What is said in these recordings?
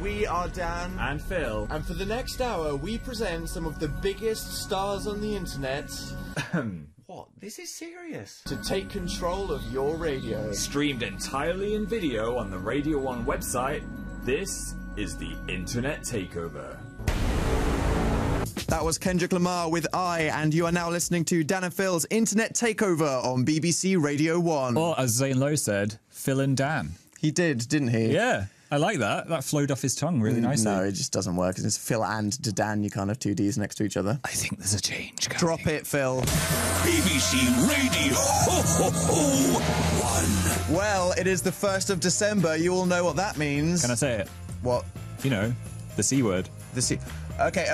We are Dan and Phil, and for the next hour we present some of the biggest stars on the internet. What? This is serious. To take control of your radio. Streamed entirely in video on the Radio 1 website, this is the Internet Takeover. That was Kendrick Lamar with I, and you are now listening to Dan and Phil's Internet Takeover on BBC Radio 1. Or, as Zane Lowe said, Phil and Dan. He did, didn't he? Yeah, I like that. That flowed off his tongue really nicely. No, it just doesn't work. It's Phil and Dan. You can't have two Ds next to each other. I think there's a change coming. Drop it, Phil. BBC Radio 1. Well, it is the 1st of December. You all know what that means. Can I say it? What? You know, the C word. The C... Okay,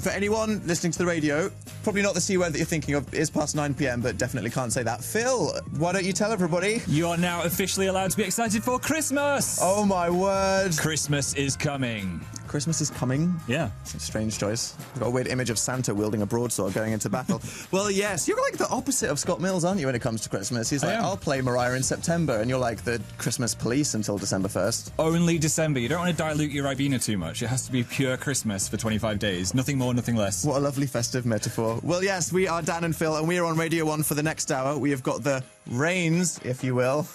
for anyone listening to the radio, probably not the C word that you're thinking of. It is past 9 PM, but definitely can't say that. Phil, why don't you tell everybody? You are now officially allowed to be excited for Christmas! Oh my word. Christmas is coming. Christmas is coming? Yeah. It's a strange choice. I've got a weird image of Santa wielding a broadsword going into battle. Well, yes, you're like the opposite of Scott Mills, aren't you, when it comes to Christmas? He's like, I'll play Mariah in September, and you're like the Christmas police until December 1st. Only December. You don't want to dilute your Ribena too much. It has to be pure Christmas for 25 days. Nothing more, nothing less. What a lovely festive metaphor. Well, yes, we are Dan and Phil, and we are on Radio 1 for the next hour. We have got the reins, if you will.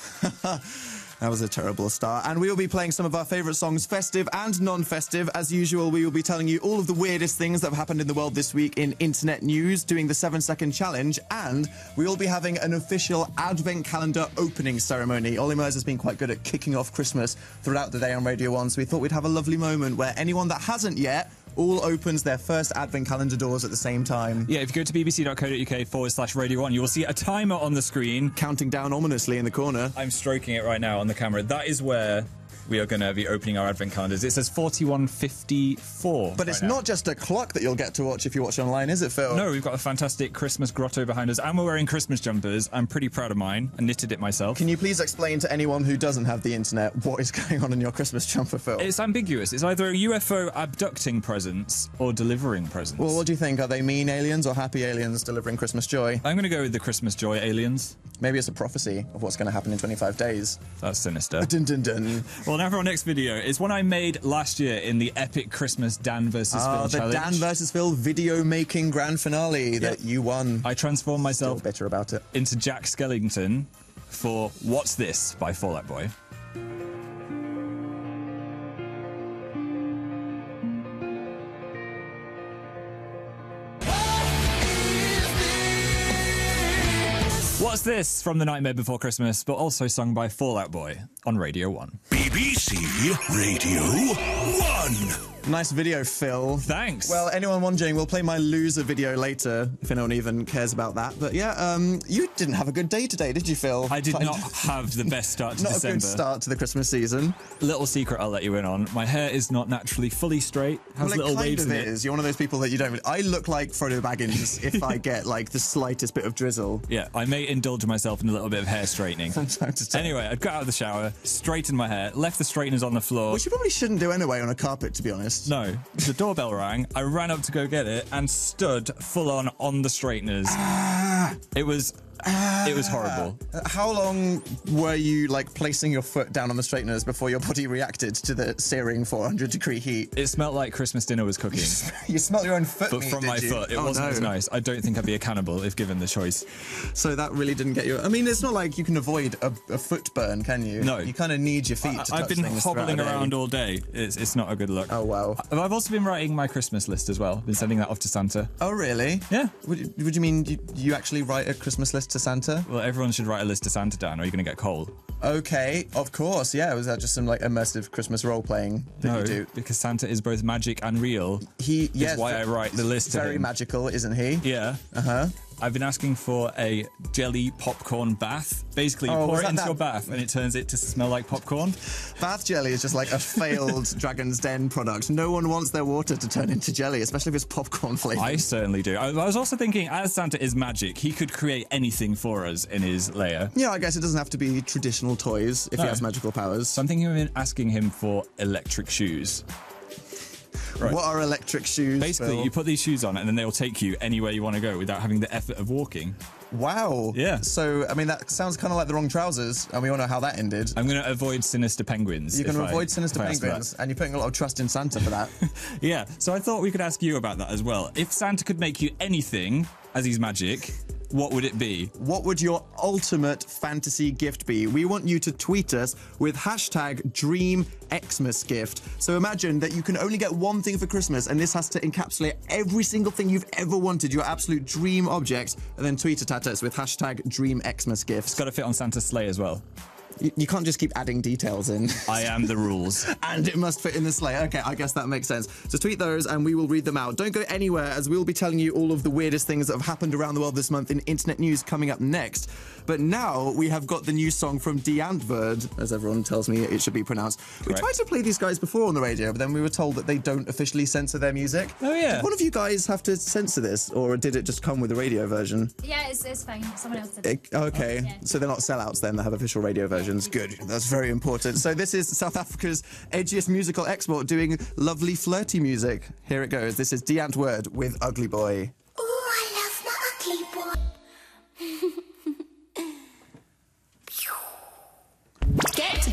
That was a terrible start. And we will be playing some of our favourite songs, festive and non-festive. As usual, we will be telling you all of the weirdest things that have happened in the world this week in internet news, doing the 7-second challenge, and we will be having an official advent calendar opening ceremony. Ollie Murs has been quite good at kicking off Christmas throughout the day on Radio 1, so we thought we'd have a lovely moment where anyone that hasn't yet all opens their first advent calendar doors at the same time. Yeah, if you go to bbc.co.uk/Radio 1, you will see a timer on the screen. Counting down ominously in the corner. I'm stroking it right now on the camera. That is where we are going to be opening our advent calendars. It says 41:54. But it's not just a clock that you'll get to watch if you watch online, is it, Phil? No, we've got a fantastic Christmas grotto behind us, and we're wearing Christmas jumpers. I'm pretty proud of mine. I knitted it myself. Can you please explain to anyone who doesn't have the internet what is going on in your Christmas jumper, Phil? It's ambiguous. It's either a UFO abducting presents or delivering presents. Well, what do you think? Are they mean aliens or happy aliens delivering Christmas joy? I'm going to go with the Christmas joy aliens. Maybe it's a prophecy of what's going to happen in 25 days. That's sinister. Dun, dun, dun. Well, now for our next video. It's one I made last year in the epic Christmas Dan vs. Phil challenge. The Dan vs. Phil video-making grand finale that you won. I transformed myself Still bitter about it. into Jack Skellington for What's This by Fall Out Boy. What's This from The Nightmare Before Christmas, but also sung by Fall Out Boy on Radio 1. BBC Radio 1. Nice video, Phil. Thanks. Well, anyone wondering, we'll play my loser video later, if anyone even cares about that. But yeah, you didn't have a good day today, did you, Phil? I did not have the best start to December. Not a good start to the Christmas season. Little secret I'll let you in on. My hair is not naturally fully straight. Has little waves in it. You're one of those people that you don't... I look like Frodo Baggins if I get, like, the slightest bit of drizzle. Yeah, I may indulge myself in a little bit of hair straightening. From time to time. Anyway, I got out of the shower, straightened my hair, left the straighteners on the floor. Which you probably shouldn't do anyway on a carpet, to be honest. No. The doorbell rang, I ran up to go get it, and stood full on the straighteners. It was horrible. How long were you, like, placing your foot down on the straighteners before your body reacted to the searing 400-degree heat? It smelled like Christmas dinner was cooking. You smelled your own foot But meat, from my foot. It wasn't as nice. I don't think I'd be a cannibal if given the choice. So that really didn't get you... I mean, it's not like you can avoid a foot burn, can you? No. You kind of need your feet to touch I've been things hobbling throughout around all day. It's not a good look. Oh, wow. I've also been writing my Christmas list as well. Been sending that off to Santa. Oh, really? Yeah. Would you mean you actually write a Christmas list to Santa? Well, everyone should write a list to Santa, Dan, or you're going to get coal. Okay, of course, yeah. Was that just some, like, immersive Christmas role-playing that you do? Because Santa is both magic and real. Yes, why I write the list to very him. magical, isn't he? Yeah. Uh-huh. I've been asking for a jelly popcorn bath. Basically, you pour it into your bath and it turns it to smell like popcorn. Bath jelly is just like a failed Dragon's Den product. No one wants their water to turn into jelly, especially if it's popcorn flavored. I certainly do. I was also thinking, as Santa is magic, he could create anything for us in his lair. Yeah, I guess it doesn't have to be traditional toys if he has magical powers. So I'm thinking of asking him for electric shoes. Right. What are electric shoes? Basically, Phil? you put these shoes on and then they'll take you anywhere you want to go without having the effort of walking. Wow. Yeah. So, I mean, that sounds kind of like the wrong trousers, and we all know how that ended. I'm going to avoid sinister penguins. You're going to avoid sinister if I ask for penguins, and you're putting a lot of trust in Santa for that. Yeah, so I thought we could ask you about that as well. If Santa could make you anything, as he's magic, what would it be? What would your ultimate fantasy gift be? We want you to tweet us with hashtag DreamXmasGift. So imagine that you can only get one thing for Christmas, and this has to encapsulate every single thing you've ever wanted, your absolute dream object, and then tweet it at us with hashtag DreamXmasGift. It's got to fit on Santa's sleigh as well. You can't just keep adding details in. I am the rules. And it must fit in the sleigh. Okay, I guess that makes sense. So tweet those and we will read them out. Don't go anywhere, as we'll be telling you all of the weirdest things that have happened around the world this month in internet news coming up next. But now we have got the new song from Deantverd, as everyone tells me it should be pronounced. We Correct. tried to play these guys before on the radio, but then we were told that they don't officially censor their music. Oh, yeah. Did one of you guys have to censor this, or did it just come with the radio version? Yeah, it's fine. Someone else did it. Okay, Yeah. so they're not sellouts then, they have official radio versions. Good, that's very important. So this is South Africa's edgiest musical export doing lovely flirty music. Here it goes. This is Deantverd with Ugly Boy. Ooh, I love my ugly boy. Get to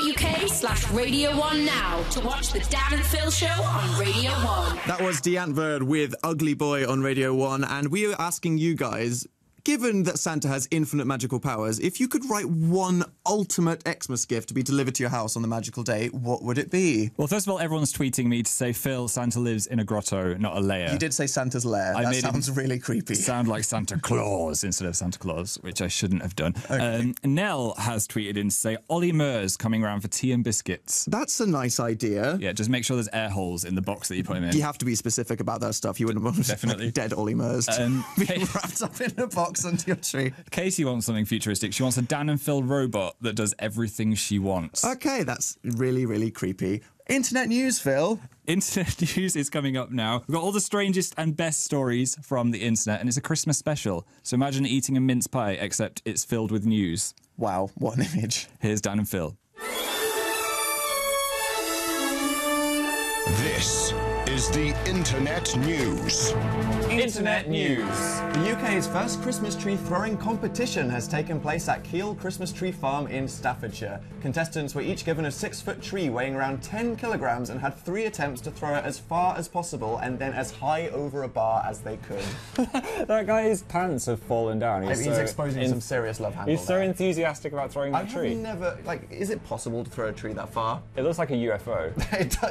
bbc.co.uk/Radio 1 now to watch the Dan and Phil show on Radio 1. That was Deantverd with Ugly Boy on Radio 1, and we are asking you guys, given that Santa has infinite magical powers, if you could write one ultimate Xmas gift to be delivered to your house on the magical day, what would it be? Well, first of all, everyone's tweeting me to say, Phil, Santa lives in a grotto, not a lair. You did say Santa's lair. I That made sounds it really creepy. sound like Santa Claus instead of Santa Claus, which I shouldn't have done. Okay. Nell has tweeted in to say, Ollie Murs coming around for tea and biscuits. That's a nice idea. Yeah, just make sure there's air holes in the box that you put him in. You have to be specific about that stuff. You wouldn't want Definitely. dead Ollie Murs to be Kate- wrapped up in a box under your tree. Casey wants something futuristic. She wants a Dan and Phil robot that does everything she wants. Okay, that's really, really creepy. Internet news, Phil. Internet news is coming up now. We've got all the strangest and best stories from the internet, and it's a Christmas special. So imagine eating a mince pie, except it's filled with news. Wow, what an image. Here's Dan and Phil. This is the Internet News. Internet news. The UK's first Christmas tree throwing competition has taken place at Keele Christmas Tree Farm in Staffordshire. Contestants were each given a 6-foot tree weighing around 10 kilograms and had 3 attempts to throw it as far as possible and then as high over a bar as they could. That guy's pants have fallen down. He's exposing some serious love handle He's so there. enthusiastic about throwing I that have tree. never, is it possible to throw a tree that far? It looks like a UFO.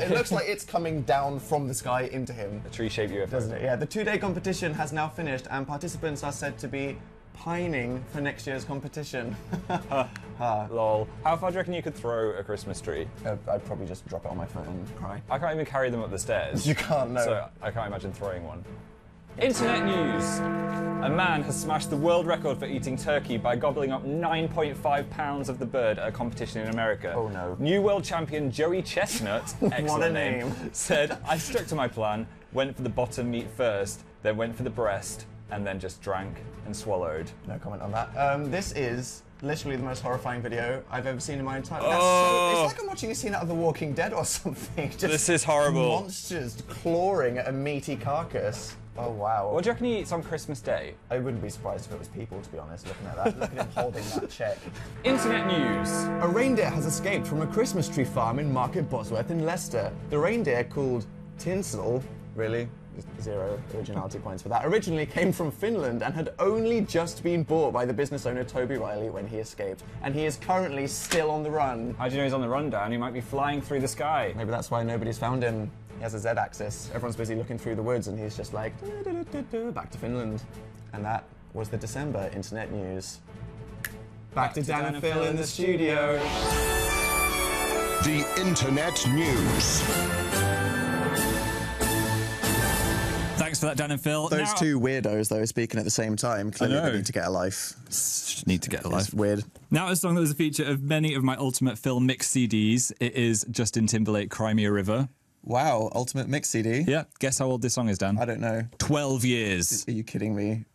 It looks like it's coming down from the sky into him. A tree-shaped UFO. Doesn't it? Yeah, the 2-day competition has now finished and participants are said to be pining for next year's competition. Lol. How far do you reckon you could throw a Christmas tree? I'd probably just drop it on my foot and cry. I can't even carry them up the stairs. You can't, no. So I can't imagine throwing one. Internet news. A man has smashed the world record for eating turkey by gobbling up 9.5 pounds of the bird at a competition in America. Oh, no. New world champion Joey Chestnut, excellent What a name, said, I stuck to my plan, went for the bottom meat first, then went for the breast, and then just drank and swallowed. No comment on that. This is literally the most horrifying video I've ever seen in my entire life. Oh. It's like I'm watching a scene out of The Walking Dead or something. Just This is horrible. Monsters clawing at a meaty carcass. Oh, wow. What do you reckon he eats on Christmas Day? I wouldn't be surprised if it was people, to be honest, looking at that. Look at him holding that check. Internet news. A reindeer has escaped from a Christmas tree farm in Market Bosworth in Leicester. The reindeer, called Tinsel, really? Just 0 originality points for that, originally came from Finland and had only just been bought by the business owner Toby Riley when he escaped. And he is currently still on the run. How do you know he's on the rundown? He might be flying through the sky. Maybe that's why nobody's found him. He has a Z-axis. Everyone's busy looking through the woods and he's just like, back to Finland. And that was the December internet news. Back to Dan and Phil in the studio. The Internet News. Thanks for that, Dan and Phil. Those Now- two weirdos, though, speaking at the same time. Clearly know. they need to get a life. Need to get a life. It's weird. Now a song that was a feature of many of my Ultimate Phil mix CDs. It is Justin Timberlake, Cry Me a River. Wow, Ultimate Mix CD? Yeah, guess how old this song is, Dan? I don't know. 12 years. Are you kidding me?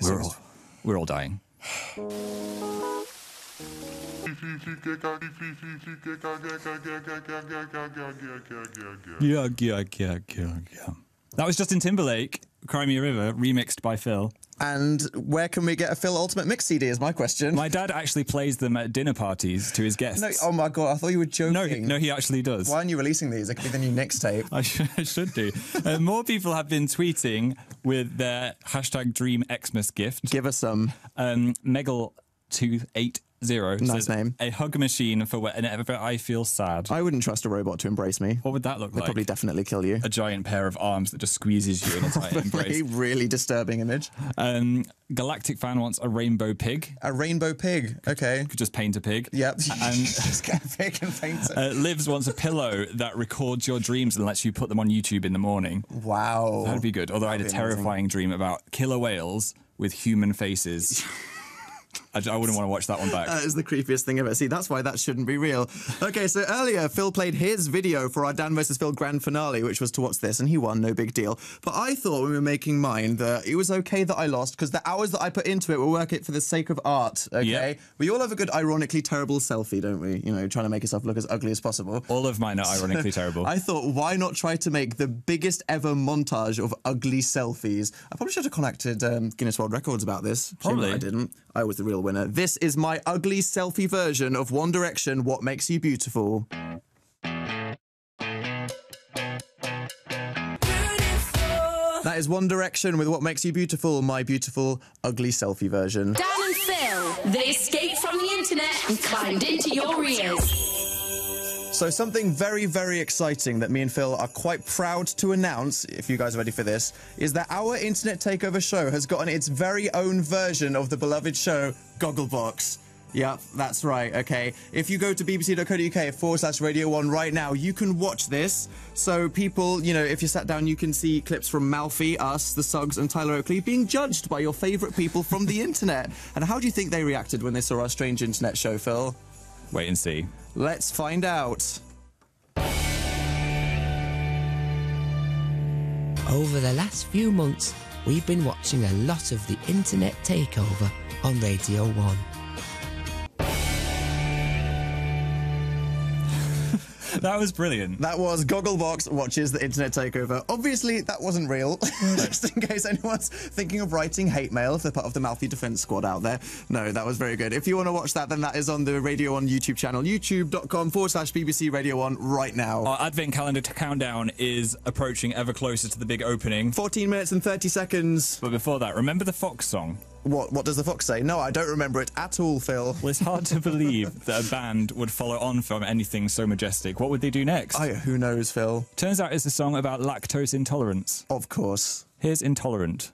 We're all dying. Yeah. That was Justin Timberlake, Cry Me a River, remixed by Phil. And where can we get a Phil Ultimate Mix CD is my question. My dad actually plays them at dinner parties to his guests. No, oh my God, I thought you were joking. No, he actually does. Why aren't you releasing these? It could be the new Nick's tape. I should do. More people have been tweeting with their hashtag Dream Xmas gift. Give us some. Megal280 Nice says, name. a hug machine for whenever I feel sad. I wouldn't trust a robot to embrace me. What would that look They'd like? probably definitely kill you. A giant pair of arms that just squeezes you in a tight embrace. Really disturbing image. Galactic Fan wants a rainbow pig. A rainbow pig. Okay. Could just paint a pig. Yep. And just get a pig and paint it. Livs wants a pillow that records your dreams and lets you put them on YouTube in the morning. Wow. That'd be good. Although I had a That'd be terrifying dream about killer whales with human faces. I wouldn't want to watch that one back. That is the creepiest thing ever. See, that's why that shouldn't be real. Okay, so earlier, Phil played his video for our Dan vs. Phil grand finale, which was to watch this, and he won, no big deal. But I thought when we were making mine that it was okay that I lost, because the hours that I put into it will work it for the sake of art, okay? Yep. We all have a good, ironically terrible selfie, don't we? You know, trying to make yourself look as ugly as possible. All of mine are ironically terrible. I thought, why not try to make the biggest ever montage of ugly selfies? I probably should have contacted Guinness World Records about this. Probably. I didn't. I was the real winner. This is my ugly selfie version of One Direction, What Makes You Beautiful. That is One Direction with What Makes You Beautiful, my beautiful, ugly selfie version. Dan and Phil, they escaped from the internet and climbed into your ears. So something very, very exciting that me and Phil are quite proud to announce, if you guys are ready for this, is that our Internet Takeover show has gotten its very own version of the beloved show, Gogglebox. Yep, that's right, okay. If you go to bbc.co.uk/Radio 1 right now, you can watch this. So people, you know, if you sat down, you can see clips from Malfi, us, the Suggs, and Tyler Oakley being judged by your favourite people from the internet. And how do you think they reacted when they saw our strange internet show, Phil? Wait and see. Let's find out. Over the last few months, we've been watching a lot of the Internet Takeover on Radio 1. That was brilliant. That was Gogglebox watches the Internet Takeover. Obviously, that wasn't real, just in case anyone's thinking of writing hate mail if they're part of the Malfi Defence Squad out there. No, that was very good. If you want to watch that, then that is on the Radio 1 YouTube channel, youtube.com/BBC Radio 1 right now. Our Advent calendar countdown is approaching ever closer to the big opening. 14 minutes and 30 seconds. But before that, remember the Fox song? What does the Fox say? No, I don't remember it at all, Phil. Well, it's hard to believe that a band would follow on from anything so majestic. What would they do next? Who knows, Phil? Turns out it's a song about lactose intolerance. Of course. Here's Intolerant.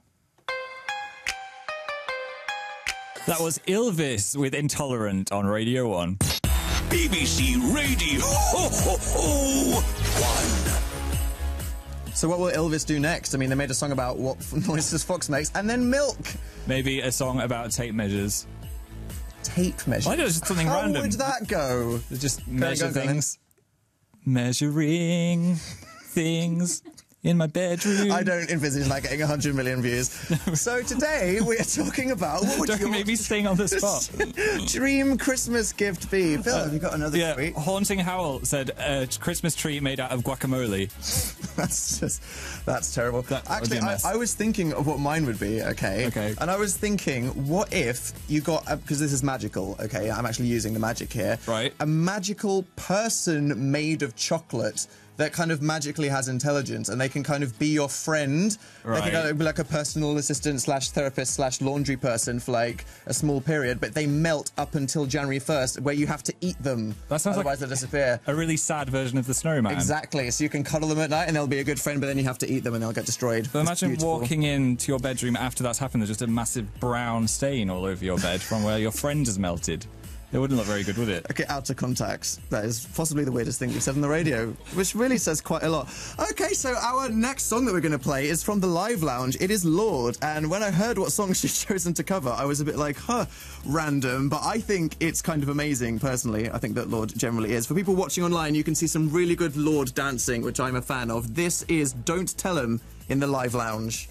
That was Ilvis with Intolerant on Radio 1. BBC Radio 1. So what will Elvis do next? I mean, they made a song about what noises Fox makes, and then milk. Maybe a song about tape measures. Tape measures? I don't know, just something How random. How would that go? Just measure things. Measuring things in my bedroom. I don't envisage that getting 100 million views. No. So today we are talking about what would don't make me sing on the spot. Dream Christmas gift be? Phil, have you got another tweet? Haunting Howl said a Christmas tree made out of guacamole. That's terrible. Actually, I was thinking of what mine would be, okay? And I was thinking, what if you got, because this is magical, okay? I'm actually using the magic here. Right. A magical person made of chocolate that kind of magically has intelligence, and they can kind of be your friend. Right. They can kind of be like a personal assistant / therapist / laundry person for like a small period, but they melt up until January 1st, where you have to eat them. That sounds otherwise like they disappear. A really sad version of the snowman. Exactly. So you can cuddle them at night, and they'll be a good friend, but then you have to eat them, and they'll get destroyed. But imagine walking into your bedroom after that's happened. There's just a massive brown stain all over your bed from where your friend has melted. It wouldn't look very good, would it? Okay, out of context. That is possibly the weirdest thing we've said on the radio, which really says quite a lot. Okay, so our next song that we're going to play is from the Live Lounge. It is Lorde, and when I heard what song she's chosen to cover, I was a bit like, random, but I think it's kind of amazing, personally. I think that Lorde generally is. For people watching online, you can see some really good Lorde dancing, which I'm a fan of. This is Don't Tell 'Em in the Live Lounge.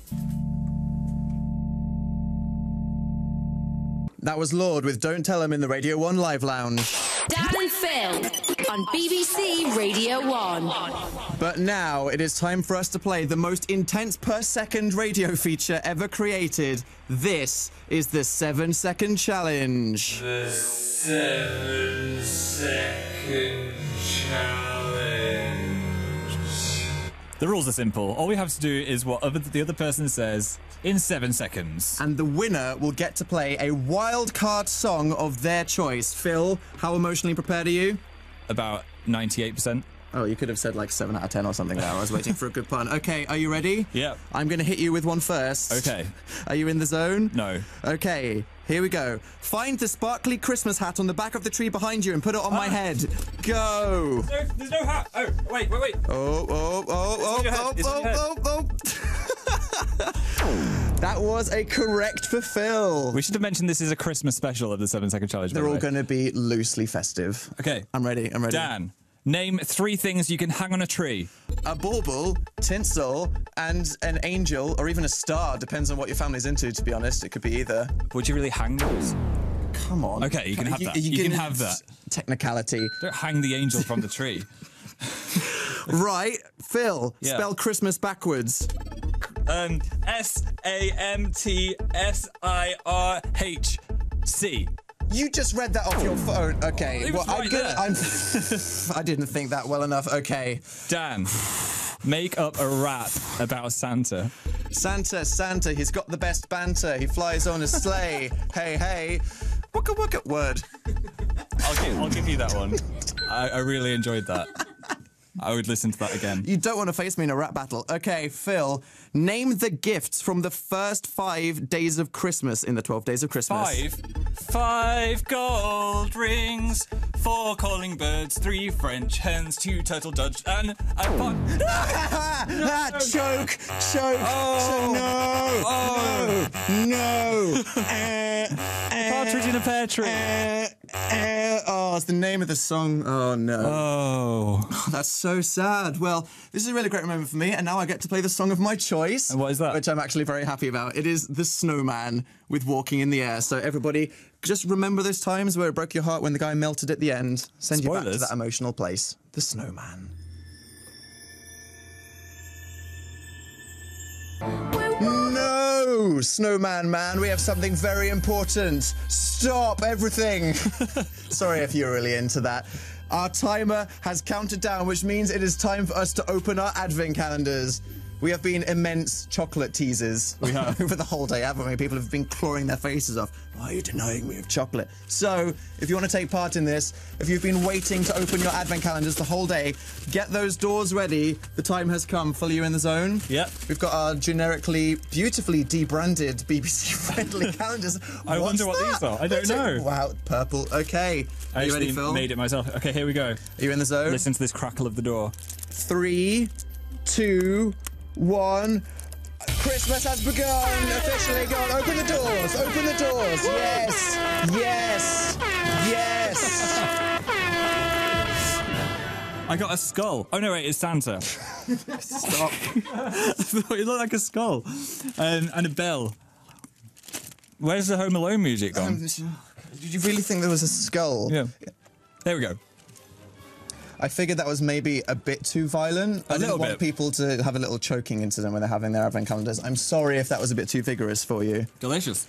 That was Lord with Don't Tell Him in the Radio 1 Live Lounge. Dan and Phil on BBC Radio 1. But now it is time for us to play the most intense per second radio feature ever created. This is the 7-second challenge. The 7-second challenge. The rules are simple. All we have to do is what the other person says in 7 seconds. And the winner will get to play a wild card song of their choice. Phil, how emotionally prepared are you? About 98%. Oh, you could have said like 7 out of 10 or something there. I was waiting for a good pun. Okay, are you ready? Yep. I'm going to hit you with one first. Okay. Are you in the zone? No. Okay, here we go. Find the sparkly Christmas hat on the back of the tree behind you and put it on my head. Go. There's no hat. Oh, wait. Oh. That was a correct for Phil. We should have mentioned this is a Christmas special of the 7-second challenge. They're all going to be loosely festive. Okay. I'm ready. Dan, name 3 things you can hang on a tree. A bauble, tinsel, and an angel, or even a star. Depends on what your family's into, to be honest. It could be either. Would you really hang those? Come on. Okay, you can have that. You can have that. Technicality. Don't hang the angel from the tree. Right, Phil, Yeah. spell Christmas backwards. SAMTSIRHC. You just read that off your phone. Okay, It was right there. I didn't think that well enough. Okay. Dan, make up a rap about Santa. Santa, he's got the best banter. He flies on a sleigh. Hey, wooka wooka. Word. I'll give you that one. I really enjoyed that. I would listen to that again. You don't want to face me in a rap battle. Okay, Phil, name the gifts from the first 5 days of Christmas in the 12 days of Christmas. 5 gold rings, 4 calling birds, 3 French hens, 2 turtle doves, and a pot. Choke. No. Partridge in a pear tree. Oh, it's the name of the song. Oh, no. Oh. That's so sad. Well, this is a really great moment for me, and now I get to play the song of my choice. And what is that? Which I'm actually very happy about. It is The Snowman with Walking in the Air. So everybody, just remember those times where it broke your heart when the guy melted at the end. Send you back to Spoilers. that emotional place. The Snowman. No, Snowman Man, we have something very important. Stop everything. Sorry if you're really into that. Our timer has counted down, which means it is time for us to open our advent calendars. We have been immense chocolate teasers over the whole day, haven't we? People have been clawing their faces off. Why are you denying me of chocolate? So, if you want to take part in this, if you've been waiting to open your advent calendars the whole day, get those doors ready. The time has come. Phil, you in the zone? Yep. We've got our generically, beautifully debranded BBC-friendly calendars. I wonder what these are. I don't know. Wow, purple. Okay. Are you ready, Phil? Made it myself. Okay, here we go. Are you in the zone? Listen to this crackle of the door. 3, 2, 1. Christmas has begun. Officially gone. Open the doors. Open the doors. Yes. I got a skull. Oh no, wait, it's Santa. Stop. It looked like a skull. And a bell. Where's the Home Alone music gone? Did you really think there was a skull? Yeah. There we go. I figured that was maybe a bit too violent. I didn't want people to have a little choking incident when they're having their advent calendars. I'm sorry if that was a bit too vigorous for you. Delicious.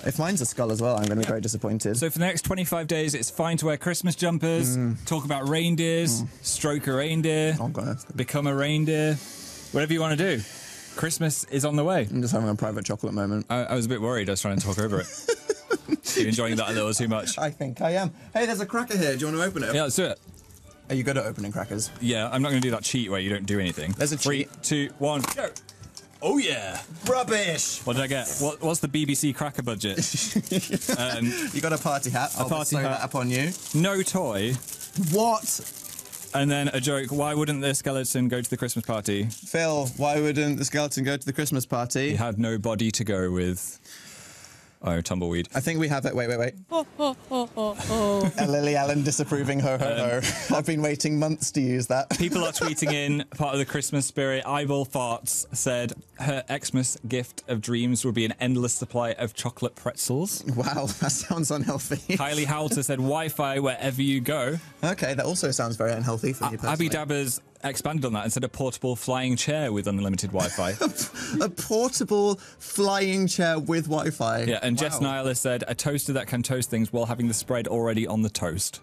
If mine's a skull as well, I'm going to be very disappointed. So for the next 25 days, it's fine to wear Christmas jumpers, talk about reindeers, stroke a reindeer, become a reindeer, whatever you want to do. Christmas is on the way. I'm just having a private chocolate moment. I was a bit worried. I was trying to talk over it. You're enjoying that a little too much. I think I am. Hey, there's a cracker here. Do you want to open it? Yeah, let's do it. Are you good at opening crackers? Yeah, I'm not going to do that cheat where you don't do anything. There's a cheat. 3, 2, 1, go. Oh, yeah. Rubbish. What did I get? What's the BBC cracker budget? You got a party hat. I'll party hat. that upon you. No toy. What? And then a joke. Why wouldn't the skeleton go to the Christmas party? Phil, why wouldn't the skeleton go to the Christmas party? He had no body to go with. Oh, tumbleweed. I think we have it. Wait. Lily Allen disapproving ho. I've been waiting months to use that. People are tweeting in, part of the Christmas spirit. Eyeball Farts said her Xmas gift of dreams would be an endless supply of chocolate pretzels. Wow, that sounds unhealthy. Kylie Howter said Wi-Fi wherever you go. Okay, that also sounds very unhealthy for me personally. Abby Dabbers expanded on that and said a portable flying chair with unlimited Wi-Fi. A portable flying chair with Wi-Fi. Yeah, and wow. Jess Nyla said a toaster that can toast things while having the spread already on the toast.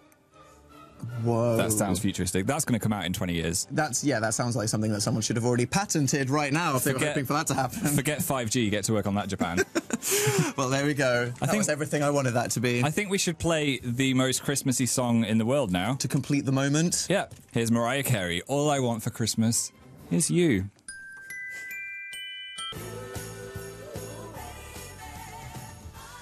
Whoa. That sounds futuristic. That's going to come out in 20 years. That sounds like something that someone should have already patented right now if they were hoping for that to happen. Forget 5G, get to work on that, Japan. Well, there we go. That was everything I wanted that to be. I think we should play the most Christmassy song in the world now. To complete the moment? Yeah. Here's Mariah Carey. All I Want for Christmas is You.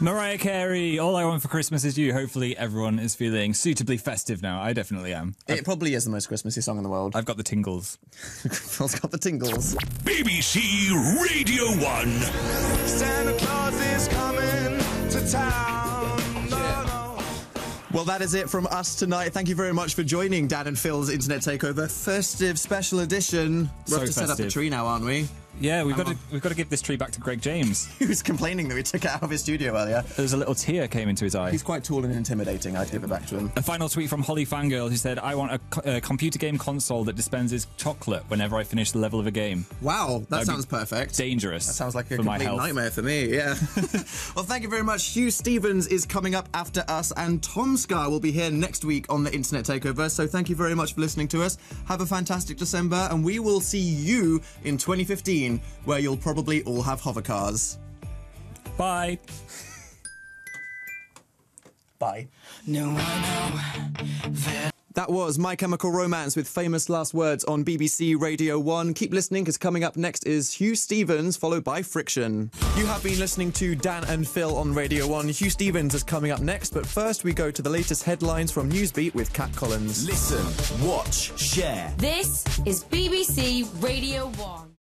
Mariah Carey, All I Want for Christmas is You. Hopefully everyone is feeling suitably festive now. I definitely am. It probably is the most Christmassy song in the world. I've got the tingles. Phil's got the tingles. BBC Radio 1. Santa Claus is coming to town. Well, that is it from us tonight. Thank you very much for joining Dan and Phil's Internet Takeover Festive Special Edition. We're off to set up the tree now, aren't we? Yeah, we've got to give this tree back to Greg James. He was complaining that we took it out of his studio earlier. There's a little tear came into his eye. He's quite tall and intimidating. I'd give it back to him. A final tweet from Holly Fangirl, who said, I want a computer game console that dispenses chocolate whenever I finish the level of a game. Wow, that sounds perfect. Dangerous. That sounds like a complete nightmare for me, yeah. Well, thank you very much. Hugh Stevens is coming up after us, and Tom Scar will be here next week on the Internet Takeover. So thank you very much for listening to us. Have a fantastic December, and we will see you in 2015, where you'll probably all have hover cars. Bye. Bye. No, I know that was My Chemical Romance with Famous Last Words on BBC Radio 1. Keep listening, because coming up next is Hugh Stevens, followed by Friction. You have been listening to Dan and Phil on Radio 1. Hugh Stevens is coming up next, but first we go to the latest headlines from Newsbeat with Kat Collins. Listen, watch, share. This is BBC Radio 1.